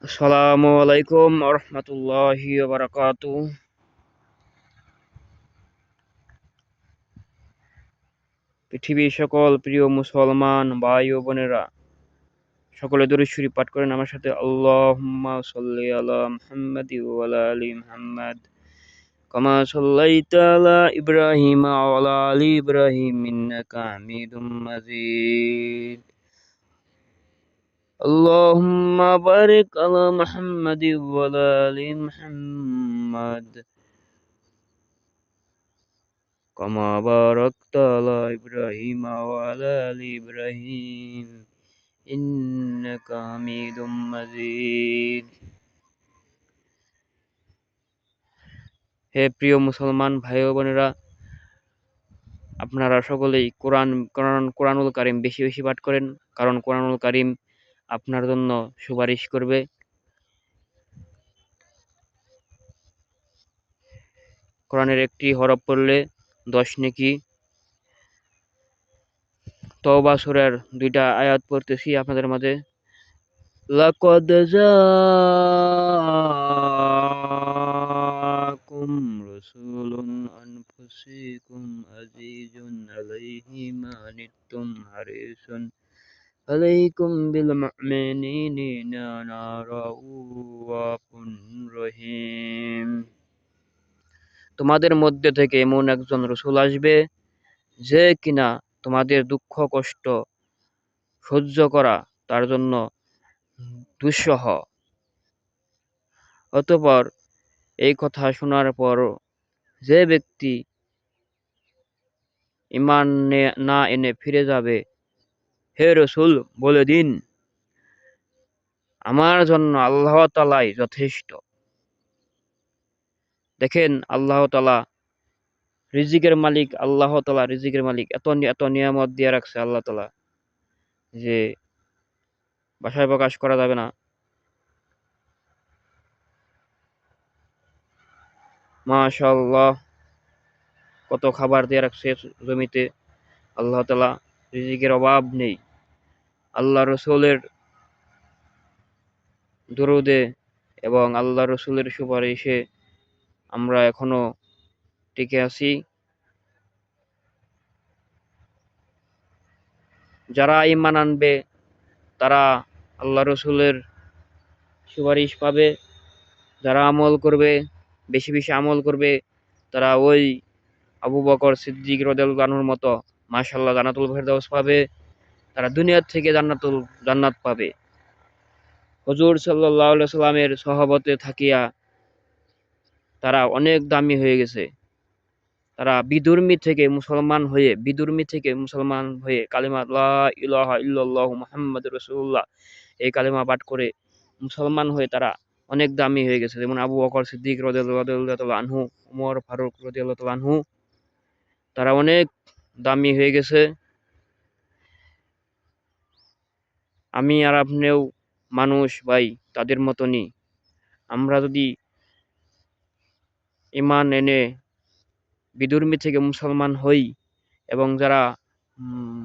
আসসালামু আলাইকুম রহমতুল্লাহি বারাকাতু। পৃথিবীর সকল প্রিয় মুসলমান ভাই ও বোনেরা, সকলে দরুদ শরীফ পাঠ করেন আমার সাথে। আল্লাহুম্মা সাল্লি আলা মুহাম্মাদি ওয়া আলা আলি মুহাম্মাদ কামা সাল্লাইতা আলা ইব্রাহিম ওয়া আলা আলি ইব্রাহিম ইন্নাকা হামিদুম মাজিদ। আল্লাহুম্মা বারিক আলা মুহাম্মাদি ওয়া আলা আলি মুহাম্মাদ কামা বারাকতা আলা ইব্রাহিম ওয়া আলা আলি ইব্রাহিম ইন্নাকা হামিদুম মাজিদ। হে প্রিয় মুসলমান ভাই ও বোনেরা, আপনারা সকলেই কোরআনুল কারীম বেশি বেশি পাঠ করেন, কারণ কোরআনুল কারীম আপনার জন্য সুপারিশ করবে। কোরআনের একটি হরফ পড়লে 10 নেকি। তওবা সূরার 2টা আয়াত পড়তেছি আপনাদের মাঝে। লাকাদ জাআকুম রাসূলুন আনফুসিকুম আযীজুন আলাইহি মা আনিতুম হারিসুন আলাইকুম বিল মুমিনিনা রাউফুর রহিম। তোমাদের মধ্যে থেকে এমন একজন রাসূল আসবে যে কিনা তোমাদের দুঃখ কষ্ট সহ্য করা তার জন্য দুঃসহ। অতঃপর এই কথা শোনার পর যে ব্যক্তি ঈমান না এনে ফিরে যাবে, হে রাসূল বলে দিন, আমার জন্য আল্লাহ তাআলাই যথেষ্ট। দেখেন, আল্লাহ তাআলা রিজিকের মালিক, আল্লাহ তাআলা রিজিকের মালিক। এত নিয়ামত দিয়ে রাখছে আল্লাহ তাআলা যে ভাষায় প্রকাশ করা যাবে না। মাশাআল্লাহ, কত খাবার দিয়ে রাখছে জমিতে আল্লাহ তাআলা, রিজিকের অভাব নেই। আল্লাহ রসুলের দরুদে এবং আল্লাহ রসুলের সুপারিশে আমরা এখনো টিকে আছি। যারা ঈমান আনবে তারা আল্লাহ রসুলের সুপারিশ পাবে। যারা আমল করবে, বেশি বেশি আমল করবে, তারা ওই আবু বকর সিদ্দিক রাদিয়াল্লাহু আনহুর মতো মাশাআল্লাহ জান্নাতুল ফেরদাউস পাবে। তারা দুনিয়ার থেকে জান্নাত পাবে। হুজুর সাল্লাল্লাহু আলাইহি সাল্লামের সহবতে থাকিয়া তারা অনেক দামি হয়ে গেছে। তারা বিধর্মী থেকে মুসলমান হয়ে কালিমা লা ইলাহা ইল্লাল্লাহু মুহাম্মাদুর রাসূলুল্লাহ এই কালিমা পাঠ করে মুসলমান হয়ে তারা অনেক দামি হয়ে গেছে। যেমন আবু বকর সিদ্দিক রাদিয়াল্লাহু তাআলা আনহু, ওমর ফারুক রাদিয়াল্লাহু তাআলা আনহু, তারা অনেক দামি হয়ে গেছে। আমি আর আপনিও মানুষ ভাই, তাদের মতনই। আমরা যদি ঈমান এনে বিধর্মী থেকে মুসলমান হই এবং যারা উম,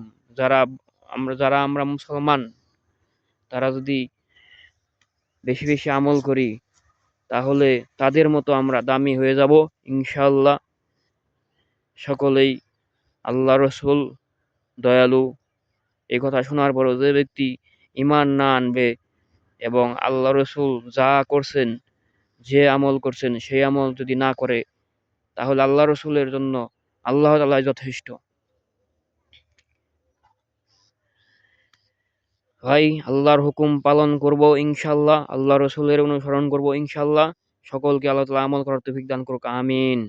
যারা আমরা মুসলমান, তারা যদি বেশি বেশি আমল করি তাহলে তাদের মতো আমরা দামি হয়ে যাব ইনশাআল্লাহ। সকলেই আল্লাহ রসুল দয়ালু, এই কথা শোনার পরও যে ব্যক্তি ঈমান না আনবে এবং আল্লাহ রসুল যা করছেন, যে আমল করছেন সেই আমল যদি না করে, তাহলে আল্লাহ রসুলের জন্য আল্লাহ তাআলাই যথেষ্ট। ভাই, আল্লাহর হুকুম পালন করব ইনশাআল্লাহ, আল্লাহ রসুলের অনুসরণ করব ইনশাআল্লাহ। সকলকে আল্লাহ তাআলা আমল করার তৌফিক দান করুক, আমিন।